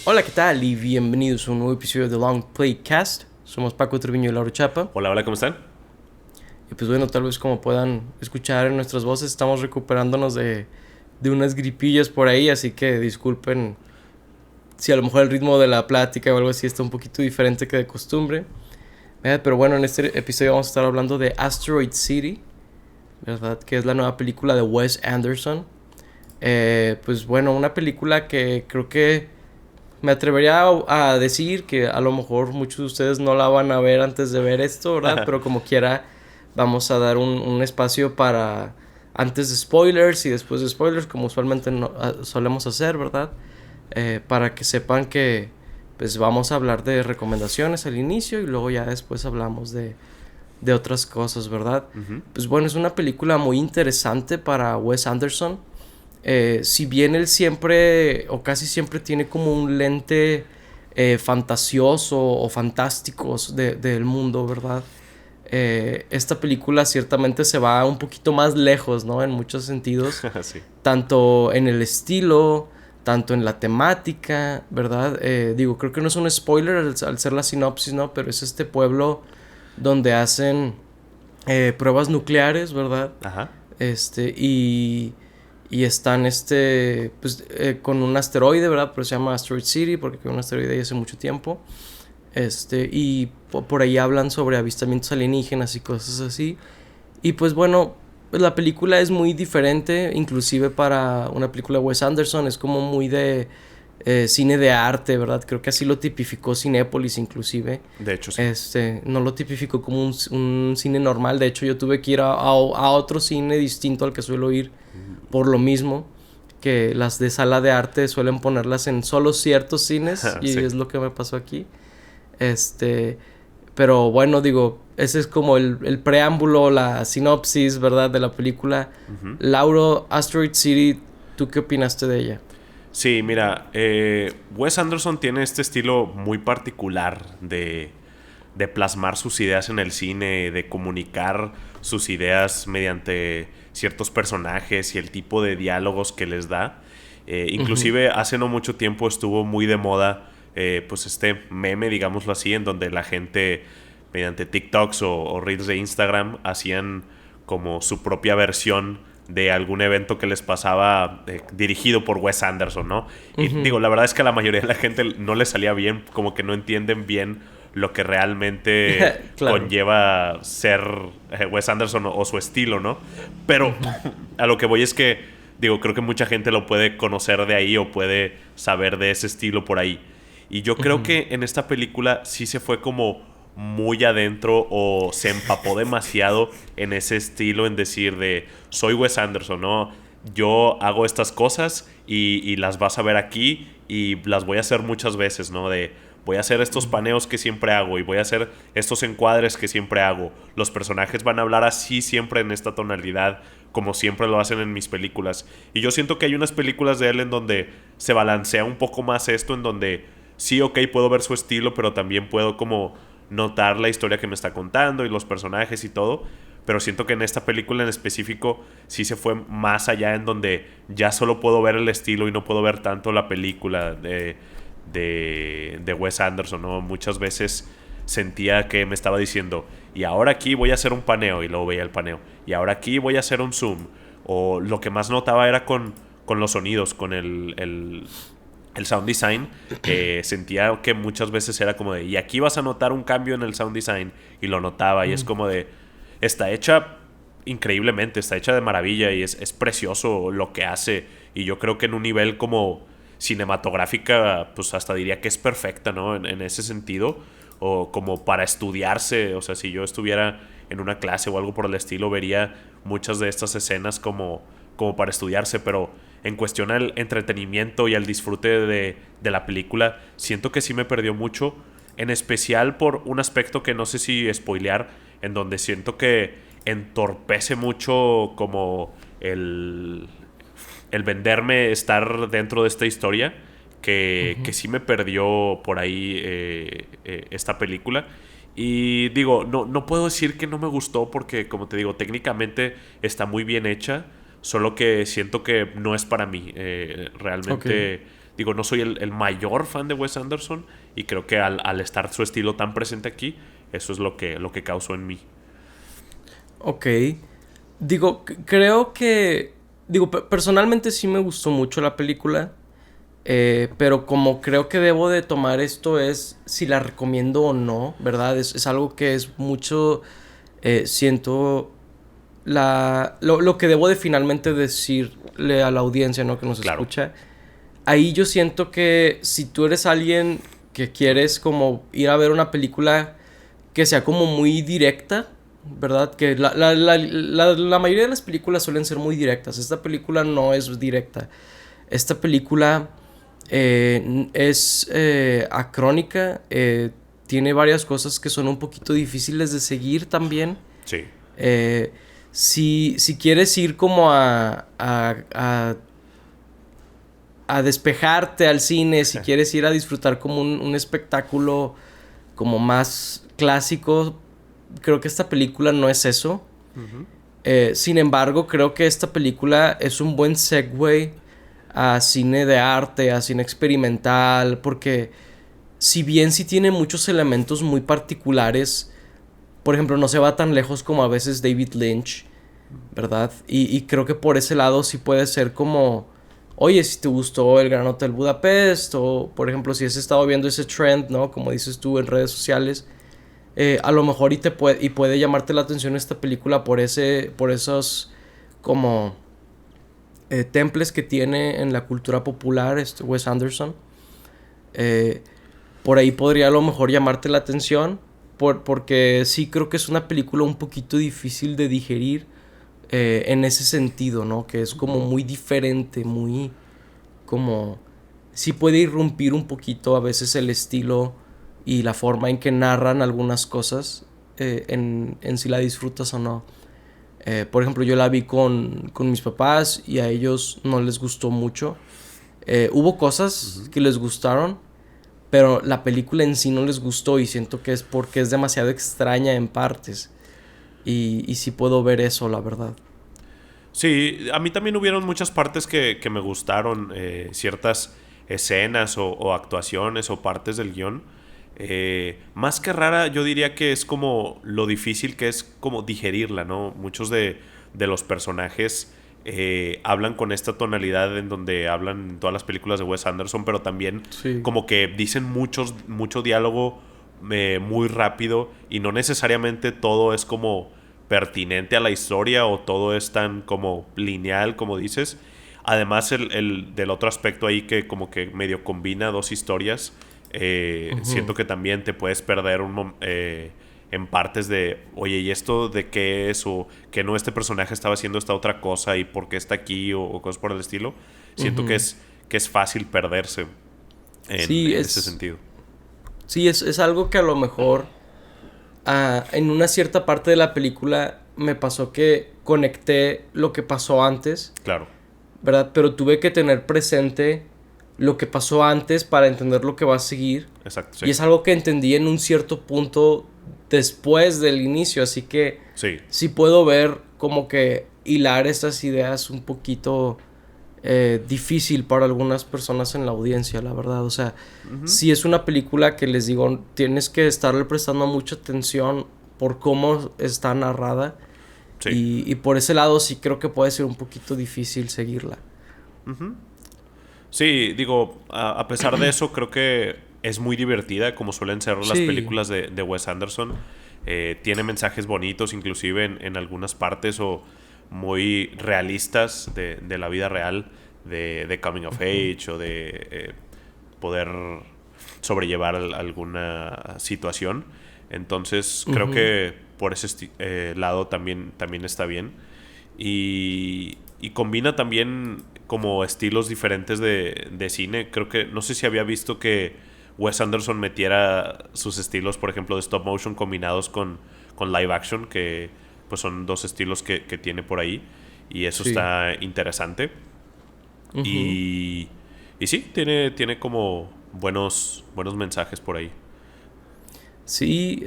Hola, ¿qué tal? Y bienvenidos a un nuevo episodio de Long Play Cast. Somos Paco Treviño y Lauro Chapa. Hola, hola, ¿cómo están? Y pues bueno, tal vez como puedan escuchar en nuestras voces, estamos recuperándonos de unas gripillas por ahí, así que disculpen si a lo mejor el ritmo de la plática o algo así está un poquito diferente que de costumbre. Pero bueno, en este episodio vamos a estar hablando de Asteroid City, ¿verdad? Que es la nueva película de Wes Anderson. Pues bueno, una película que creo que me atrevería a decir que a lo mejor muchos de ustedes no la van a ver antes de ver esto, ¿verdad? Pero como quiera, vamos a dar un espacio para antes de spoilers y después de spoilers, como usualmente solemos hacer, ¿verdad? Para que sepan que pues vamos a hablar de recomendaciones al inicio y luego ya después hablamos de otras cosas, ¿verdad? Ujú. Pues bueno, es una película muy interesante para Wes Anderson. Si bien él siempre o casi siempre tiene como un lente fantasioso o fantástico del mundo, ¿verdad? Esta película ciertamente se va un poquito más lejos, ¿no? En muchos sentidos, Sí. tanto en el estilo, tanto en la temática, ¿verdad? Digo, creo que no es un spoiler al ser la sinopsis, ¿no? Pero es este pueblo donde hacen pruebas nucleares, ¿verdad? Ajá. Este, y están pues, con un asteroide, ¿verdad? Pero se llama Asteroid City porque fue un asteroide hace mucho tiempo. Y por ahí hablan sobre avistamientos alienígenas y cosas así. Y pues bueno, pues la película es muy diferente, inclusive para una película de Wes Anderson, es como muy de cine de arte, ¿verdad? Creo que así lo tipificó Cinépolis inclusive. De hecho, sí. No lo tipificó como un cine normal, de hecho yo tuve que ir a otro cine distinto al que suelo ir por lo mismo, que las de sala de arte suelen ponerlas en solo ciertos cines y Sí. es lo que me pasó aquí. Este, pero bueno, digo, ese es como el preámbulo, la sinopsis, ¿verdad? De la película. Ujú. Lauro, Asteroid City, ¿tú qué opinaste de ella? Sí, mira, Wes Anderson tiene este estilo muy particular de plasmar sus ideas en el cine, de comunicar sus ideas mediante ciertos personajes y el tipo de diálogos que les da. Ujú. Inclusive hace no mucho tiempo estuvo muy de moda pues este meme, digámoslo así, en donde la gente mediante TikToks o Reels de Instagram hacían como su propia versión de algún evento que les pasaba dirigido por Wes Anderson, ¿no? Y Ujú. digo, la verdad es que a la mayoría de la gente no le salía bien, como que no entienden bien lo que realmente Claro. conlleva ser Wes Anderson o su estilo, ¿no? Pero Ujú. a lo que voy es que, digo, creo que mucha gente lo puede conocer de ahí o puede saber de ese estilo por ahí. Y yo creo Ujú. que en esta película sí se fue como muy adentro o se empapó demasiado en ese estilo, en decir de soy Wes Anderson, ¿no? Yo hago estas cosas y las vas a ver aquí y las voy a hacer muchas veces, ¿no? De voy a hacer estos Ujú. paneos que siempre hago y voy a hacer estos encuadres que siempre hago. Los personajes van a hablar así siempre en esta tonalidad, como siempre lo hacen en mis películas. Y yo siento que hay unas películas de él en donde se balancea un poco más esto, en donde sí, ok, puedo ver su estilo, pero también puedo como notar la historia que me está contando y los personajes y todo. Pero siento que en esta película en específico sí se fue más allá, en donde ya solo puedo ver el estilo y no puedo ver tanto la película de Wes Anderson, ¿no? Muchas veces sentía que me estaba diciendo, y ahora aquí voy a hacer un paneo, y luego veía el paneo, y ahora aquí voy a hacer un zoom. O lo que más notaba era con los sonidos, con el sound design. Sentía que muchas veces era como de, y aquí vas a notar un cambio en el sound design, y lo notaba, y es Ujú. como de, está hecha increíblemente, está hecha de maravilla, y es precioso lo que hace, y yo creo que en un nivel como cinematográfica, pues hasta diría que es perfecta, ¿no? En ese sentido, o como para estudiarse, o sea, si yo estuviera en una clase o algo por el estilo, vería muchas de estas escenas como para estudiarse, pero en cuestión al entretenimiento y al disfrute de la película, siento que sí me perdió mucho, en especial por un aspecto que no sé si spoilear, en donde siento que entorpece mucho como el venderme estar dentro de esta historia, que Ujú. sí me perdió por ahí esta película. Y digo, no puedo decir que no me gustó porque, como te digo, técnicamente está muy bien hecha, solo que siento que no es para mí. Ok. Realmente Digo, no soy el mayor fan de Wes Anderson y creo que al estar su estilo tan presente aquí, eso es lo que causó en mí. Ok. Digo, creo que... Digo, personalmente sí me gustó mucho la película. Pero como creo que debo de tomar esto es si la recomiendo o no, ¿verdad? Es algo que es mucho... siento... Lo que debo de finalmente decirle a la audiencia, ¿no? Que nos Claro. escucha. Ahí yo siento que si tú eres alguien que quieres como ir a ver una película que sea como muy directa, ¿verdad? Que la mayoría de las películas suelen ser muy directas. Esta película no es directa. Esta película es acrónica. Tiene varias cosas que son un poquito difíciles de seguir también. Sí. Eh, si quieres ir como a despejarte al cine, si quieres ir a disfrutar como un espectáculo como más clásico, creo que esta película no es eso. Uh-huh. Sin embargo, creo que esta película es un buen segue a cine de arte, a cine experimental, porque si bien sí tiene muchos elementos muy particulares, por ejemplo, no se va tan lejos como a veces David Lynch, ¿verdad? Y creo que por ese lado sí puede ser como, oye, si te gustó El Gran Hotel Budapest, o por ejemplo, si has estado viendo ese trend, ¿no? Como dices tú en redes sociales, a lo mejor puede llamarte la atención esta película por esos como temples que tiene en la cultura popular Wes Anderson. Por ahí podría a lo mejor llamarte la atención, porque sí creo que es una película un poquito difícil de digerir en ese sentido, ¿no? Que es como muy diferente, muy como... Sí puede irrumpir un poquito a veces el estilo y la forma en que narran algunas cosas en si la disfrutas o no. Por ejemplo, yo la vi con mis papás y a ellos no les gustó mucho. Hubo cosas que les gustaron, pero la película en sí no les gustó y siento que es porque es demasiado extraña en partes. Y sí puedo ver eso, la verdad. Sí, a mí también hubieron muchas partes que me gustaron, ciertas escenas o actuaciones o partes del guión. Más que rara, yo diría que es como lo difícil que es como digerirla, ¿no? Muchos de los personajes hablan con esta tonalidad en donde hablan en todas las películas de Wes Anderson, pero también Sí. como que dicen mucho diálogo muy rápido y no necesariamente todo es como pertinente a la historia o todo es tan como lineal como dices. Además del otro aspecto ahí que como que medio combina dos historias, siento que también te puedes perder en partes de, oye, ¿y esto de qué es? O que no, este personaje estaba haciendo esta otra cosa y por qué está aquí o cosas por el estilo. Siento que es fácil perderse Sí, en ese sentido. sí, es algo que a lo mejor en una cierta parte de la película me pasó que conecté lo que pasó antes, Claro. ¿verdad? Pero tuve que tener presente lo que pasó antes para entender lo que va a seguir. Exacto, sí. Y es algo que entendí en un cierto punto después del inicio, así que Sí. sí puedo ver como que hilar estas ideas un poquito difícil para algunas personas en la audiencia, la verdad. O sea, sí es una película que les digo, tienes que estarle prestando mucha atención por cómo está narrada. Sí. Y por ese lado sí creo que puede ser un poquito difícil seguirla. Sí, digo, a pesar de eso, creo que es muy divertida, como suelen ser las Sí. películas de Wes Anderson. Tiene mensajes bonitos, inclusive en algunas partes, o muy realistas de la vida real, de coming of age, o de poder sobrellevar alguna situación. Entonces, creo que por ese lado también está bien. Y combina también como estilos diferentes de cine. Creo que, no sé si había visto que Wes Anderson metiera sus estilos, por ejemplo, de stop motion combinados con live action, que pues son dos estilos que tiene por ahí. Y eso Sí. está interesante. Y sí, tiene como buenos mensajes por ahí. Sí,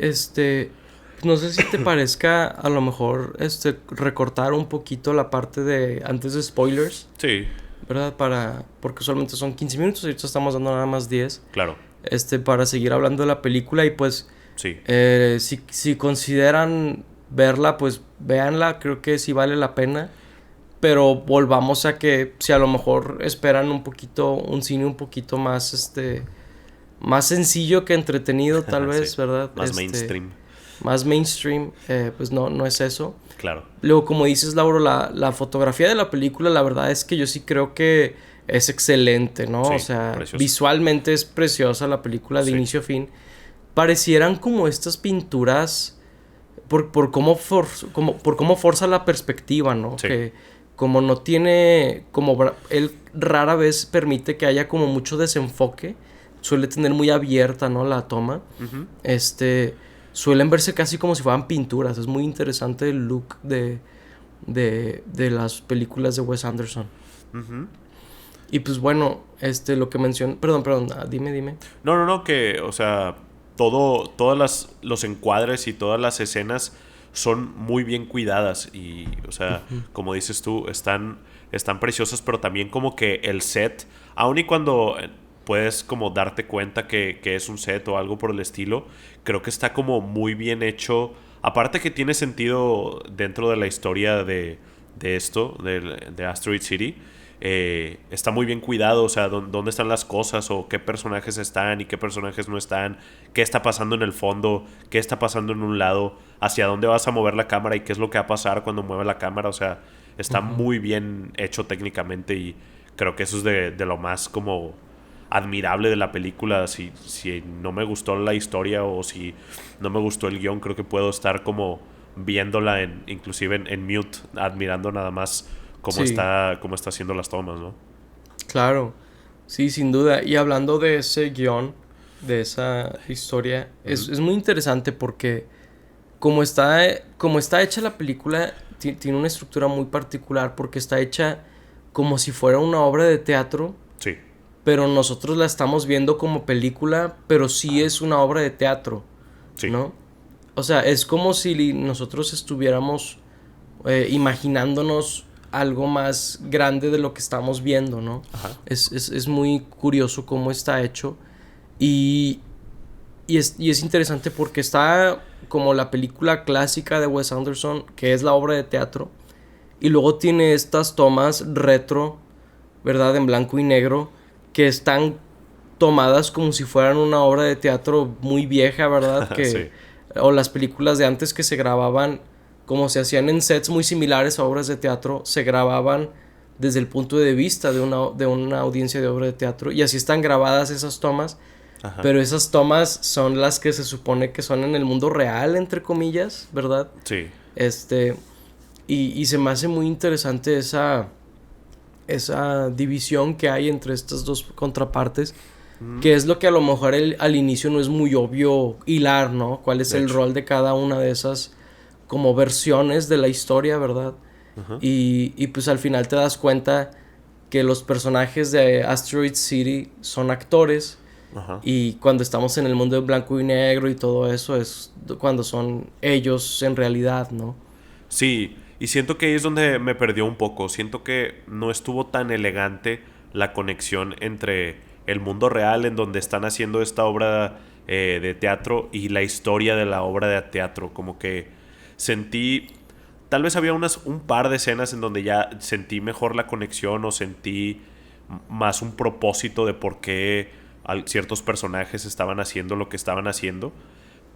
no sé si te parezca a lo mejor recortar un poquito la parte de antes de spoilers. Sí. ¿verdad? Porque usualmente son 15 minutos, ahorita estamos dando nada más 10. Claro, Para seguir hablando de la película y pues sí. si consideran verla, pues véanla, creo que sí vale la pena. Pero volvamos a que si a lo mejor esperan un cine un poquito más, más sencillo que entretenido, tal Sí, vez, ¿verdad? más mainstream. Más mainstream, pues no es eso. Claro, Luego, como dices, Lauro, la fotografía de la película, la verdad es que yo sí creo que es excelente, ¿no? sí, O sea, precioso. visualmente es preciosa la película de Sí. inicio a fin. Parecieran como estas pinturas por por cómo forza la perspectiva, ¿no? Sí. Que como no tiene, él rara vez permite que haya como mucho desenfoque, suele tener muy abierta, ¿no? La toma. Ujú. Suelen verse casi como si fueran pinturas. Es muy interesante el look de las películas de Wes Anderson. Ujú. Y pues bueno, lo que mencioné... Perdón, dime. No, que, o sea, los encuadres y todas las escenas son muy bien cuidadas y, o sea, como dices tú, están preciosas, pero también como que el set, aun y cuando puedes como darte cuenta que es un set o algo por el estilo, creo que está como muy bien hecho. Aparte que tiene sentido dentro de la historia de esto, de Asteroid City. Está muy bien cuidado, o sea, dónde están las cosas o qué personajes están y qué personajes no están, qué está pasando en el fondo, qué está pasando en un lado, hacia dónde vas a mover la cámara y qué es lo que va a pasar cuando mueve la cámara, o sea, está muy bien hecho técnicamente y creo que eso es de lo más como admirable de la película. Si no me gustó la historia o si no me gustó el guión, creo que puedo estar como viéndola inclusive en mute, admirando nada más Sí, cómo está haciendo las tomas, ¿no? claro. Sí, sin duda. Y hablando de ese guión, de esa historia, Ujú. es muy interesante porque como está hecha la película, tiene una estructura muy particular porque está hecha como si fuera una obra de teatro, Sí, pero nosotros la estamos viendo como película, pero sí es una obra de teatro, sí, ¿no? O sea, es como si nosotros estuviéramos imaginándonos algo más grande de lo que estamos viendo, ¿no? ajá, Es muy curioso cómo está hecho y, y es interesante porque está como la película clásica de Wes Anderson, que es la obra de teatro, y luego tiene estas tomas retro, ¿verdad? En blanco y negro, que están tomadas como si fueran una obra de teatro muy vieja, ¿verdad? sí, O las películas de antes que se grababan, como se hacían en sets muy similares a obras de teatro, se grababan desde el punto de vista de una audiencia de obra de teatro. Y así están grabadas esas tomas, ajá, pero esas tomas son las que se supone que son en el mundo real, entre comillas, ¿verdad? sí, Este, y se me hace muy interesante esa división que hay entre estas dos contrapartes, mm, que es lo que a lo mejor al inicio no es muy obvio hilar, ¿no? ¿Cuál es de el hecho, rol de cada una de esas como versiones de la historia, ¿verdad? ajá, Y pues al final te das cuenta que los personajes de Asteroid City son actores ajá. y cuando estamos en el mundo de blanco y negro y todo eso es cuando son ellos en realidad, ¿no? Sí, y siento que ahí es donde me perdió un poco. Siento que no estuvo tan elegante la conexión entre el mundo real en donde están haciendo esta obra de teatro y la historia de la obra de teatro. Como que sentí, tal vez había un par de escenas en donde ya sentí mejor la conexión o sentí más un propósito de por qué ciertos personajes estaban haciendo lo que estaban haciendo.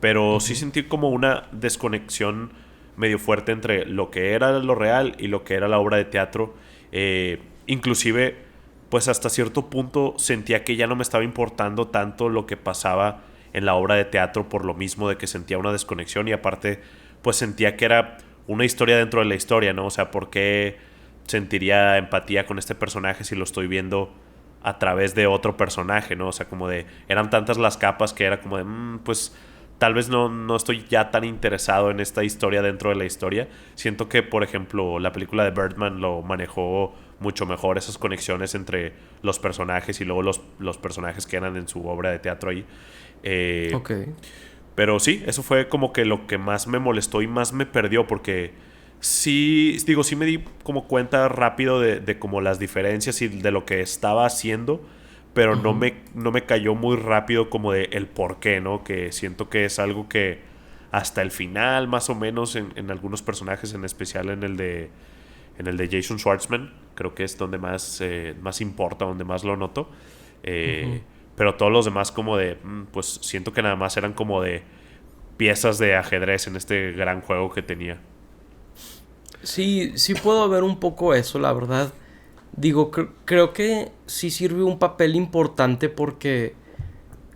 Pero sí sentí como una desconexión medio fuerte entre lo que era lo real y lo que era la obra de teatro. Inclusive, pues hasta cierto punto sentía que ya no me estaba importando tanto lo que pasaba en la obra de teatro por lo mismo de que sentía una desconexión y aparte, pues sentía que era una historia dentro de la historia, ¿no? O sea, ¿por qué sentiría empatía con este personaje si lo estoy viendo a través de otro personaje, ¿no? O sea, como de, eran tantas las capas que era como de, pues tal vez no estoy ya tan interesado en esta historia dentro de la historia. Siento que, por ejemplo, la película de Birdman lo manejó mucho mejor, esas conexiones entre los personajes y luego los personajes que eran en su obra de teatro ahí. Eh, Ok. pero sí, eso fue como que lo que más me molestó y más me perdió porque Sí, digo, sí me di como cuenta rápido de como las diferencias y de lo que estaba haciendo, pero Ujú. no me cayó muy rápido como de el por qué, ¿no? Que siento que es algo que hasta el final, más o menos, en algunos personajes, en especial en el de Jason Schwartzman, creo que es donde más, más importa, donde más lo noto. Ujú. Pero todos los demás como de, pues siento que nada más eran como de piezas de ajedrez en este gran juego que tenía. Sí, sí puedo ver un poco eso, la verdad. Digo, creo que sí sirve un papel importante porque,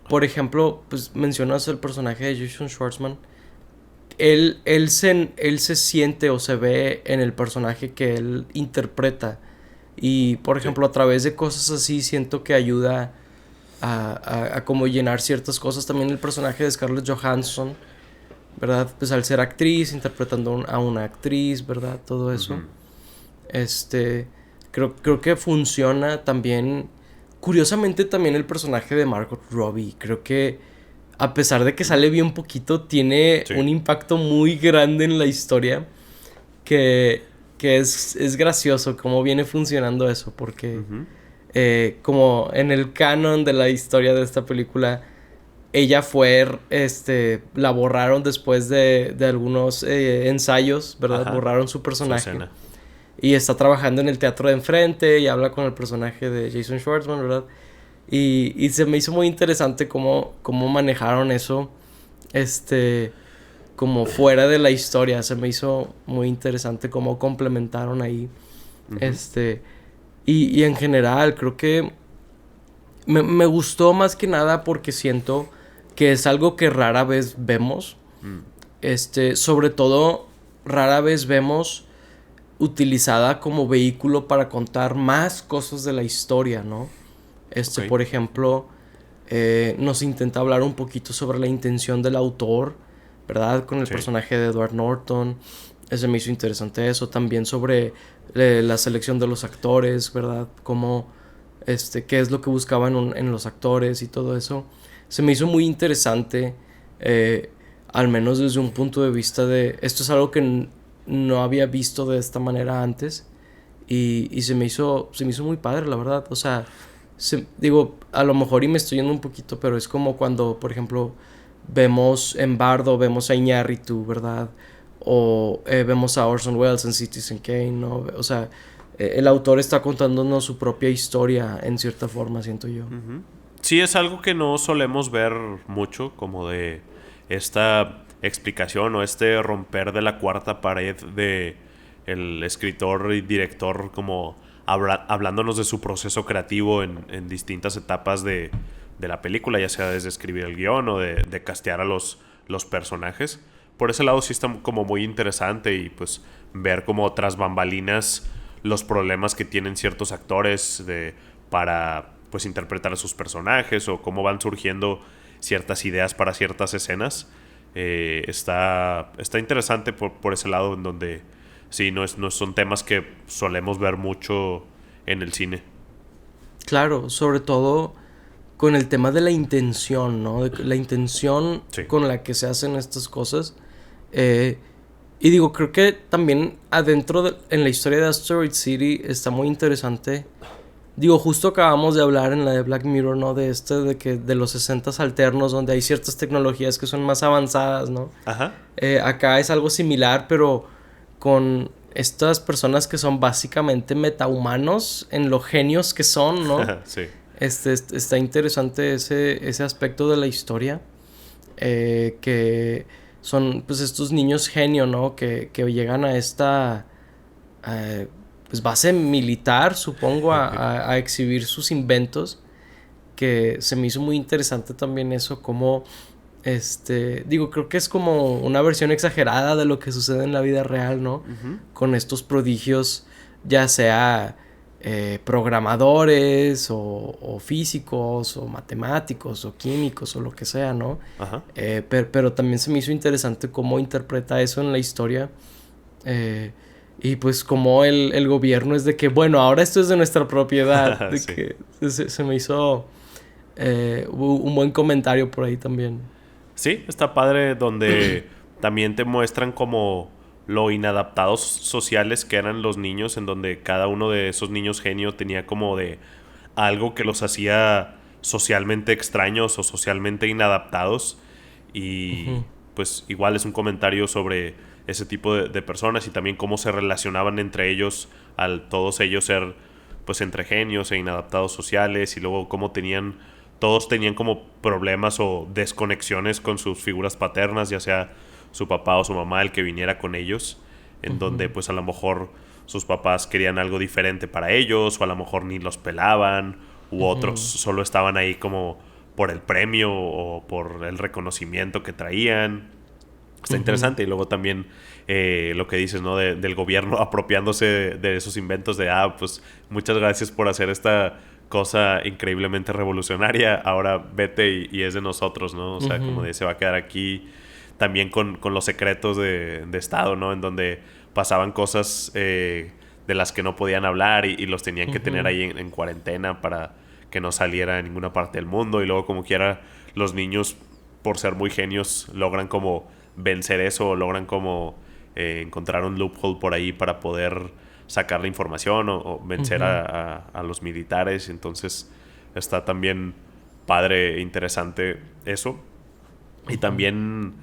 por ejemplo, pues mencionas el personaje de Jason Schwartzman. Él se siente o se ve en el personaje que él interpreta. Y, por Sí. ejemplo, a través de cosas así siento que ayuda a como llenar ciertas cosas. También el personaje de Scarlett Johansson, ¿verdad? Pues al ser actriz, interpretando a una actriz, ¿verdad? Todo eso. Ujú. Este, creo que funciona también. Curiosamente también el personaje de Margot Robbie. Creo que a pesar de que sale bien poquito, tiene Sí. un impacto muy grande en la historia. Que, que es gracioso cómo viene funcionando eso. Porque Ujú. como en el canon de la historia de esta película, ella fue, la borraron después de algunos ensayos, ¿verdad? Ajá. Borraron su Su personaje. escena. Y está trabajando en el teatro de enfrente y habla con el personaje de Jason Schwartzman, ¿verdad? Y se me hizo muy interesante cómo manejaron eso, este, como fuera de la historia. Se me hizo muy interesante cómo complementaron ahí, Ujú. este, y en general creo que me gustó más que nada porque siento que es algo que rara vez vemos, Mm. sobre todo rara vez vemos utilizada como vehículo para contar más cosas de la historia, ¿no? Ok. Por ejemplo, nos intenta hablar un poquito sobre la intención del autor, ¿verdad? Con el Sí. personaje de Edward Norton. Ese me hizo interesante eso. También sobre la selección de los actores, ¿verdad? Cómo, qué es lo que buscaban en los actores y todo eso. Se me hizo muy interesante, eh, al menos desde un punto de vista de, esto es algo que no había visto de esta manera antes y se me hizo muy padre, la verdad. O sea, digo, a lo mejor y me estoy yendo un poquito, pero es como cuando, por ejemplo, vemos en Bardo, vemos a Iñárritu, ¿verdad? O vemos a Orson Welles en Citizen Kane, ¿no? O sea, el autor está contándonos su propia historia en cierta forma, siento yo. Ujú. Sí, es algo que no solemos ver mucho, como de esta explicación o este romper de la cuarta pared de el escritor y director como hablándonos de su proceso creativo en distintas etapas de la película, ya sea desde escribir el guión o de castear a los personajes. Por ese lado sí está como muy interesante y pues ver como tras bambalinas los problemas que tienen ciertos actores para pues interpretar a sus personajes o cómo van surgiendo ciertas ideas para ciertas escenas. Está interesante por ese lado en donde sí, no son temas que solemos ver mucho en el cine. Claro, sobre todo con el tema de la intención, ¿no? La intención Sí. con la que se hacen estas cosas. Eh, y digo, creo que también en la historia de Asteroid City está muy interesante. Digo, justo acabamos de hablar en la de Black Mirror, ¿no? De los 60 alternos, donde hay ciertas tecnologías que son más avanzadas, ¿no? Ajá. Acá es algo similar, pero con estas personas que son básicamente metahumanos en lo genios que son, ¿no? Sí. Está interesante ese aspecto de la historia. Que son pues estos niños genio, ¿no? Que llegan a esta pues base militar, supongo, a exhibir sus inventos. Que se me hizo muy interesante también eso, como digo, creo que es como una versión exagerada de lo que sucede en la vida real, ¿no? Ujú. Con estos prodigios, ya sea programadores o físicos o matemáticos o químicos o lo que sea, ¿no? Ajá. Pero también se me hizo interesante cómo interpreta eso en la historia. eh, y pues como el gobierno es de que, bueno, ahora esto es de nuestra propiedad, de Sí. que se me hizo un buen comentario por ahí también. Sí, está padre donde también te muestran como lo inadaptados sociales que eran los niños, en donde cada uno de esos niños genio tenía como de algo que los hacía socialmente extraños o socialmente inadaptados. Y pues igual es un comentario sobre ese tipo de personas y también cómo se relacionaban entre ellos al todos ellos ser pues entre genios e inadaptados sociales, y luego cómo todos tenían como problemas o desconexiones con sus figuras paternas, ya sea su papá o su mamá el que viniera con ellos, en donde pues a lo mejor sus papás querían algo diferente para ellos, o a lo mejor ni los pelaban, u otros solo estaban ahí como por el premio o por el reconocimiento que traían. Está interesante. Y luego también lo que dices, ¿no? Del gobierno apropiándose de esos inventos de, pues muchas gracias por hacer esta cosa increíblemente revolucionaria, ahora vete y es de nosotros, ¿no? O sea, como de se va a quedar aquí. También con los secretos de Estado, ¿no? En donde pasaban cosas de las que no podían hablar y los tenían que tener ahí en cuarentena para que no saliera en ninguna parte del mundo. Y luego como quiera los niños, por ser muy genios, logran como vencer eso, o logran como encontrar un loophole por ahí para poder sacar la información o vencer a los militares. Entonces está también padre e interesante eso. Y también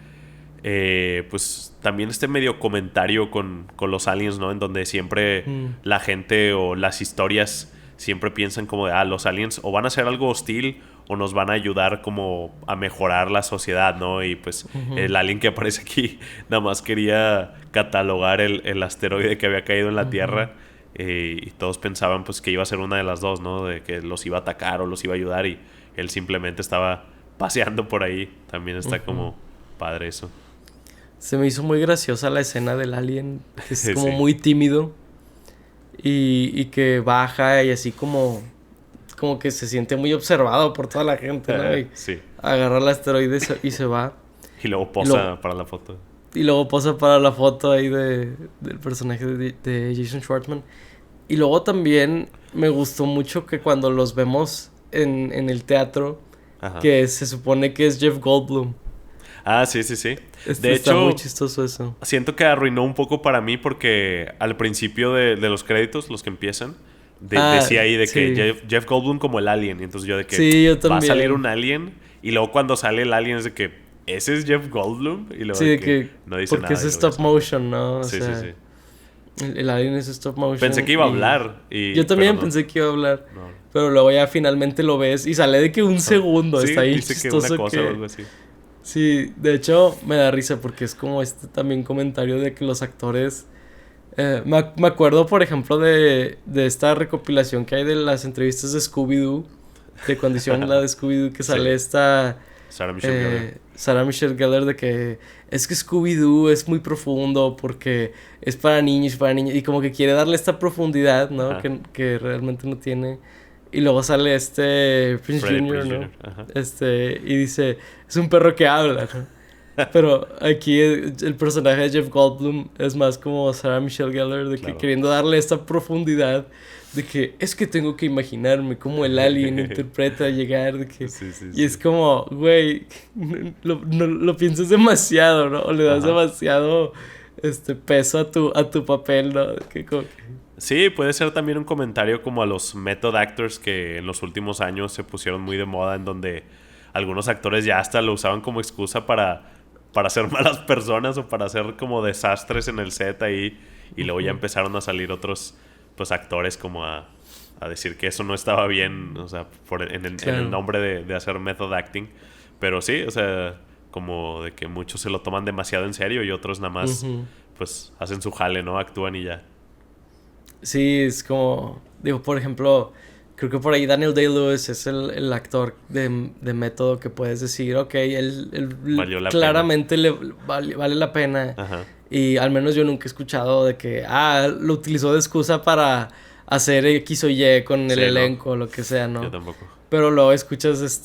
pues también este medio comentario con los aliens, ¿no? En donde siempre la gente o las historias siempre piensan como de, los aliens o van a hacer algo hostil o nos van a ayudar como a mejorar la sociedad, ¿no? Y pues el alien que aparece aquí nada más quería catalogar el asteroide que había caído en la Tierra, y todos pensaban pues que iba a ser una de las dos, ¿no? De que los iba a atacar o los iba a ayudar, y él simplemente estaba paseando por ahí. También está como padre eso. Se me hizo muy graciosa la escena del alien, que es como muy tímido y que baja y así como que se siente muy observado por toda la gente, ¿no? Y agarra el asteroide y se va. Y luego posa para la foto. Y luego posa para la foto ahí del personaje de Jason Schwartzman. Y luego también me gustó mucho que cuando los vemos en el teatro, que se supone que es Jeff Goldblum. Sí. De hecho, está muy chistoso eso. Siento que arruinó un poco para mí porque al principio de los créditos, los que empiezan, decía ahí de que Jeff Goldblum como el alien. Y entonces yo de que yo va a salir un alien. Y luego cuando sale el alien es de que ¿ese es Jeff Goldblum? Y luego de que no dice porque nada. Porque es stop motion, ¿no? O sí. El alien es stop motion. Pensé que iba a hablar. Yo también pensé que iba a hablar. No. Pero luego ya finalmente lo ves y sale de que un segundo. Está ahí dice chistoso que una cosa o algo así. Sí, de hecho me da risa porque es como también comentario de que los actores... me acuerdo, por ejemplo, de esta recopilación que hay de las entrevistas de Scooby-Doo. De cuando hicieron la de Scooby-Doo, que sale esta... Sarah Michelle Gellar, de que es que Scooby-Doo es muy profundo porque es para niños y como que quiere darle esta profundidad, ¿no? Que realmente no tiene. Y luego sale Prinze Jr., ¿no? Y dice, es un perro que habla, ¿no? Pero aquí el personaje de Jeff Goldblum es más como Sarah Michelle Gellar, de que queriendo darle esta profundidad de que es que tengo que imaginarme cómo el alien interpreta llegar, de que y es como, güey, no lo piensas demasiado, ¿no? O le das demasiado peso a tu papel, ¿no? Sí, puede ser también un comentario como a los method actors que en los últimos años se pusieron muy de moda, en donde algunos actores ya hasta lo usaban como excusa para ser malas personas o para hacer como desastres en el set ahí, y luego ya empezaron a salir otros pues actores como a decir que eso no estaba bien, o sea, en el nombre de hacer method acting. Pero sí, o sea, como de que muchos se lo toman demasiado en serio y otros nada más pues hacen su jale, ¿no? Actúan y ya. Sí, es como, digo, por ejemplo, creo que por ahí Daniel Day-Lewis es el actor de método que puedes decir, ok, él claramente vale la pena. Y al menos yo nunca he escuchado de que, lo utilizó de excusa para hacer X o Y con el elenco o lo que sea, ¿no? Yo tampoco. Pero luego escuchas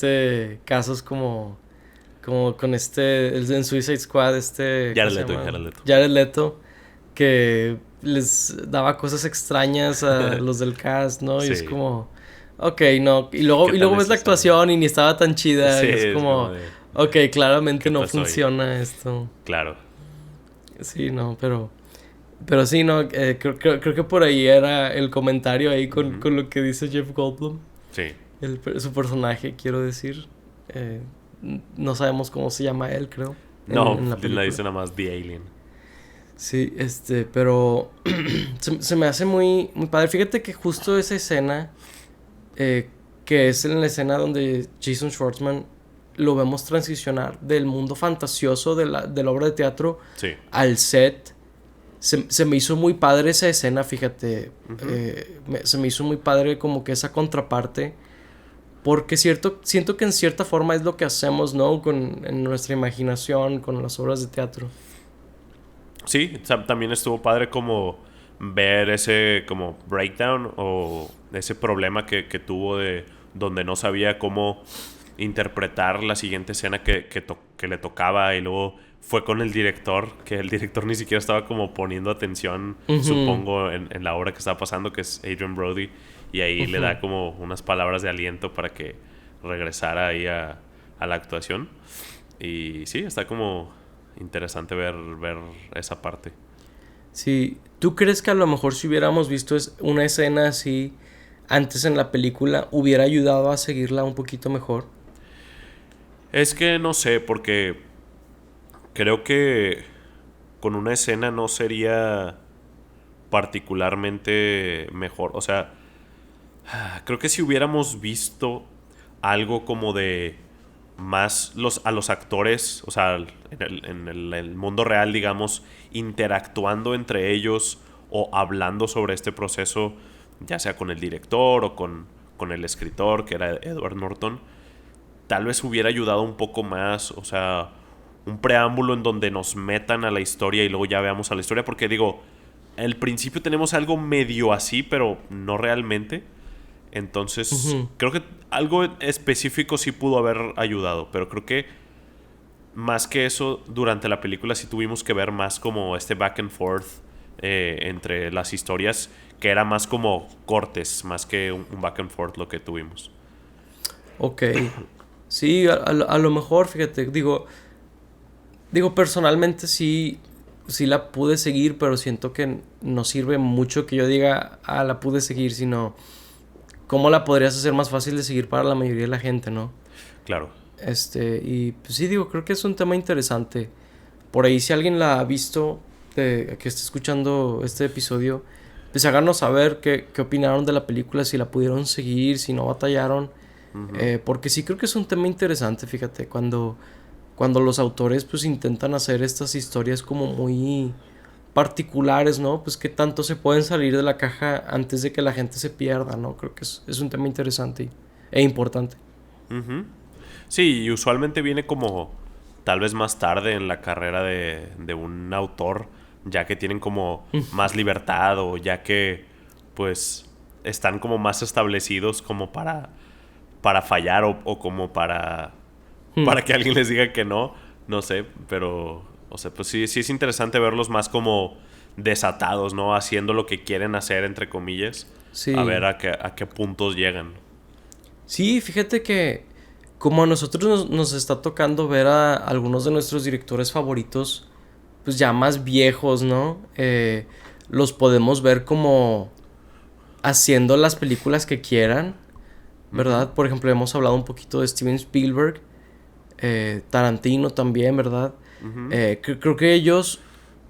casos como con en Suicide Squad, Jared Leto, que les daba cosas extrañas a los del cast, ¿no? Y es como, ok, no. Y luego ves la actuación y ni estaba tan chida. Y es como ok, claramente no funciona esto. Claro. Sí, no, pero Pero sí, no, creo que por ahí era el comentario ahí Ujú. con lo que dice Jeff Goldblum. Sí. Su personaje, quiero decir. Eh, no sabemos cómo se llama él, creo, No, en la le película. dice nada más The Alien. Sí, pero se me hace muy padre. Fíjate que justo esa escena, eh, que es en la escena donde Jason Schwartzman lo vemos transicionar del mundo fantasioso de la obra de teatro Sí. al set. Se me hizo muy padre esa escena, fíjate. Ujú. Se me hizo muy padre como que esa contraparte. Porque siento que en cierta forma es lo que hacemos, ¿no? En nuestra imaginación, con las obras de teatro. Sí, también estuvo padre como ver ese como breakdown o ese problema que tuvo de donde no sabía cómo interpretar la siguiente escena que le tocaba y luego fue con el director, que el director ni siquiera estaba como poniendo atención, Ujú, supongo, en la obra que estaba pasando, que es Adrian Brody, y ahí le ujú. da como unas palabras de aliento para que regresara ahí a la actuación. Y sí, está como interesante ver esa parte. Sí, ¿tú crees que a lo mejor si hubiéramos visto una escena así antes en la película hubiera ayudado a seguirla un poquito mejor? Es que no sé, porque creo que con una escena no sería particularmente mejor. O sea, creo que si hubiéramos visto algo como de más a los actores, o sea, el mundo real, digamos, interactuando entre ellos o hablando sobre este proceso, ya sea con el director o con el escritor, que era Edward Norton, tal vez hubiera ayudado un poco más, o sea, un preámbulo en donde nos metan a la historia y luego ya veamos a la historia, porque digo, al principio tenemos algo medio así, pero no realmente. Entonces, Ujú. creo que algo específico sí pudo haber ayudado, pero creo que más que eso, durante la película sí tuvimos que ver más como este back and forth entre las historias, que era más como cortes, más que un back and forth lo que tuvimos. Ok. Sí, a lo mejor, fíjate, digo, personalmente sí la pude seguir, pero siento que no sirve mucho que yo diga, ah, la pude seguir, sino cómo la podrías hacer más fácil de seguir para la mayoría de la gente, ¿no? Claro. Y pues sí, digo, creo que es un tema interesante. Por ahí, si alguien la ha visto, que esté escuchando este episodio, pues háganos saber qué opinaron de la película, si la pudieron seguir, si no batallaron. Ujú. Porque sí creo que es un tema interesante, fíjate, cuando los autores pues intentan hacer estas historias como muy particulares, ¿no? Pues qué tanto se pueden salir de la caja antes de que la gente se pierda, ¿no? Creo que es un tema interesante e importante. Ujú. Sí, y usualmente viene como tal vez más tarde en la carrera de un autor, ya que tienen como más libertad o ya que pues están como más establecidos como para fallar o como para que alguien les diga que no, no sé, pero o sea, pues sí, sí es interesante verlos más como desatados, ¿no? Haciendo lo que quieren hacer, entre comillas, a ver Sí. a qué puntos llegan. Sí, fíjate que como a nosotros nos está tocando ver a algunos de nuestros directores favoritos, pues ya más viejos, ¿no? Los podemos ver como haciendo las películas que quieran, Ujú. ¿verdad? Por ejemplo, hemos hablado un poquito de Steven Spielberg, Tarantino también, ¿verdad? Ujú. Creo que ellos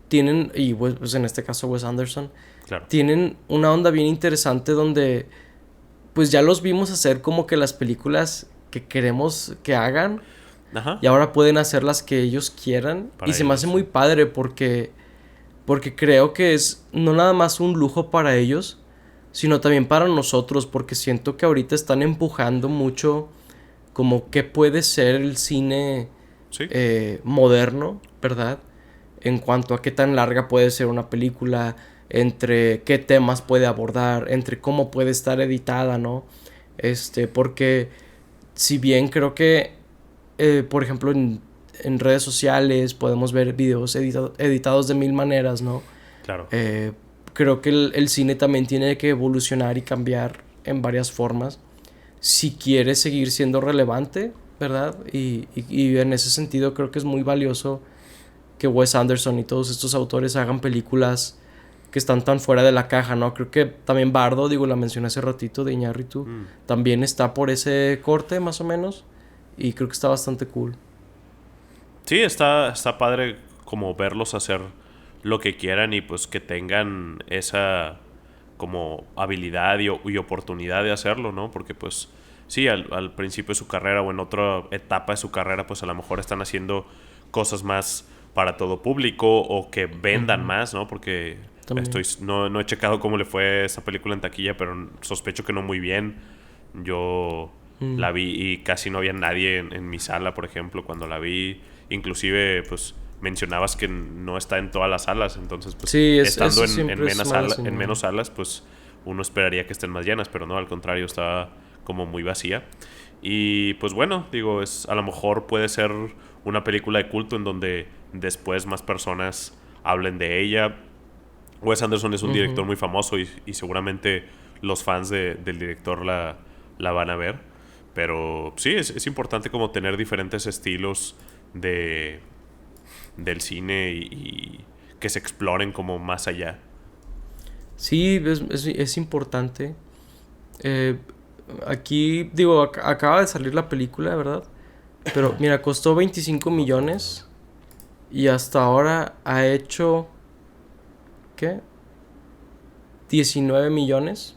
tienen, y pues en este caso Wes Anderson, Claro. tienen una onda bien interesante donde pues ya los vimos hacer como que las películas que queremos que hagan Ajá. y ahora pueden hacer las que ellos quieran y Para se me hace ellos, muy sí. padre porque creo que es no nada más un lujo para ellos, sino también para nosotros, porque siento que ahorita están empujando mucho como qué puede ser el cine Sí. moderno, ¿verdad? En cuanto a qué tan larga puede ser una película, entre qué temas puede abordar, entre cómo puede estar editada, ¿no? Porque si bien creo que, por ejemplo, en redes sociales podemos ver videos editados de mil maneras, ¿no? Claro. Eh, Creo que el cine también tiene que evolucionar y cambiar en varias formas si quiere seguir siendo relevante, ¿verdad? Y en ese sentido creo que es muy valioso que Wes Anderson y todos estos autores hagan películas que están tan fuera de la caja, ¿no? Creo que también Bardo, digo, la mencioné hace ratito de Iñárritu, también está por ese corte, más o menos, y creo que está bastante cool. Sí, está padre como verlos hacer lo que quieran y pues que tengan esa como habilidad y oportunidad de hacerlo, ¿no? Porque pues sí, al principio de su carrera o en otra etapa de su carrera, pues a lo mejor están haciendo cosas más para todo público o que vendan más, ¿no? Porque También. no he checado cómo le fue esa película en taquilla, pero sospecho que no muy bien. Yo la vi y casi no había nadie en mi sala, por ejemplo, cuando la vi. Inclusive, pues mencionabas que no está en todas las salas, entonces pues Sí, estando eso siempre es mala señal. en menos salas, pues uno esperaría que estén más llenas, pero no, al contrario, está como muy vacía. Y pues bueno, digo, a lo mejor puede ser una película de culto en donde después más personas hablen de ella. Wes Anderson es un director muy famoso y seguramente los fans del director la van a ver. Pero sí, es importante como tener diferentes estilos de, del cine y que se exploren como más allá. Sí, es importante. Eh, Aquí, digo, acaba de salir la película, ¿verdad? Pero mira, costó 25 millones y hasta ahora ha hecho, ¿qué? 19 millones.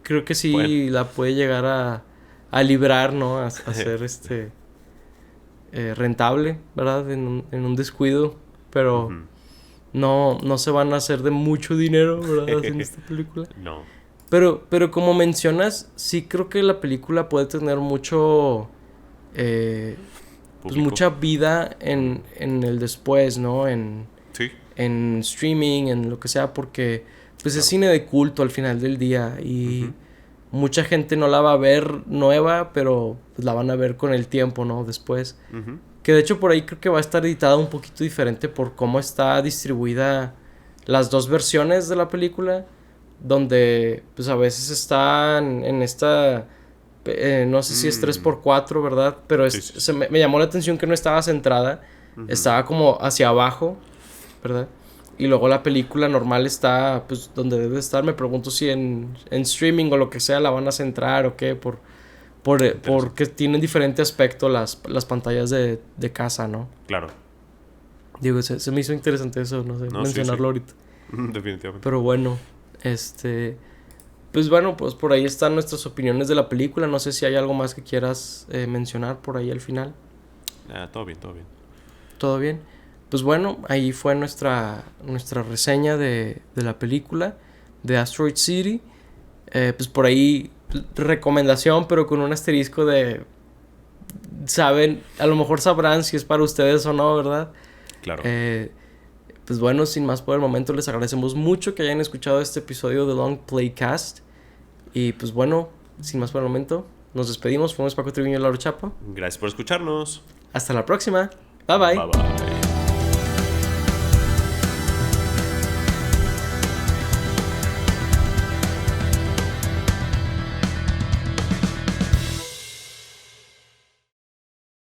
Creo que Bueno, sí la puede llegar a librar, ¿no? A ser rentable, ¿verdad? En un descuido. Pero ujú. no se van a hacer de mucho dinero, ¿verdad? Haciendo esta película. No, Pero como mencionas, sí creo que la película puede tener mucho... pues público. mucha vida en el después, ¿no? Sí, En streaming, en lo que sea, porque pues es claro. cine de culto al final del día y Ujú, mucha gente no la va a ver nueva, pero pues la van a ver con el tiempo, ¿no? Después. ujú. Que de hecho por ahí creo que va a estar editada un poquito diferente por cómo está distribuida las dos versiones de la película, donde pues a veces están en esta no sé si es tres Mm, por cuatro, ¿verdad? Pero sí, sí, sí. me llamó la atención que no estaba centrada, Ujú. estaba como hacia abajo, ¿verdad? Y luego la película normal está pues donde debe estar. Me pregunto si en streaming o lo que sea la van a centrar o qué, porque Interesante. tienen diferente aspecto las pantallas de casa, ¿no? Claro. Digo, se me hizo interesante eso, no sé, No, sí, sí. mencionarlo ahorita. Definitivamente. Pero bueno, pues bueno, pues por ahí están nuestras opiniones de la película. No sé si hay algo más que quieras mencionar por ahí al final. Ah, todo bien, todo bien. ¿Todo bien? Pues bueno, ahí fue nuestra reseña de la película de Asteroid City. Pues por ahí recomendación, pero con un asterisco de... Saben, a lo mejor sabrán si es para ustedes o no, ¿verdad? Claro. Eh, pues bueno, sin más por el momento, les agradecemos mucho que hayan escuchado este episodio de Long Playcast. Y pues bueno, sin más por el momento, nos despedimos. Fuimos Paco Triviño y Laura Chapa. Gracias por escucharnos. Hasta la próxima. Bye Bye bye. bye.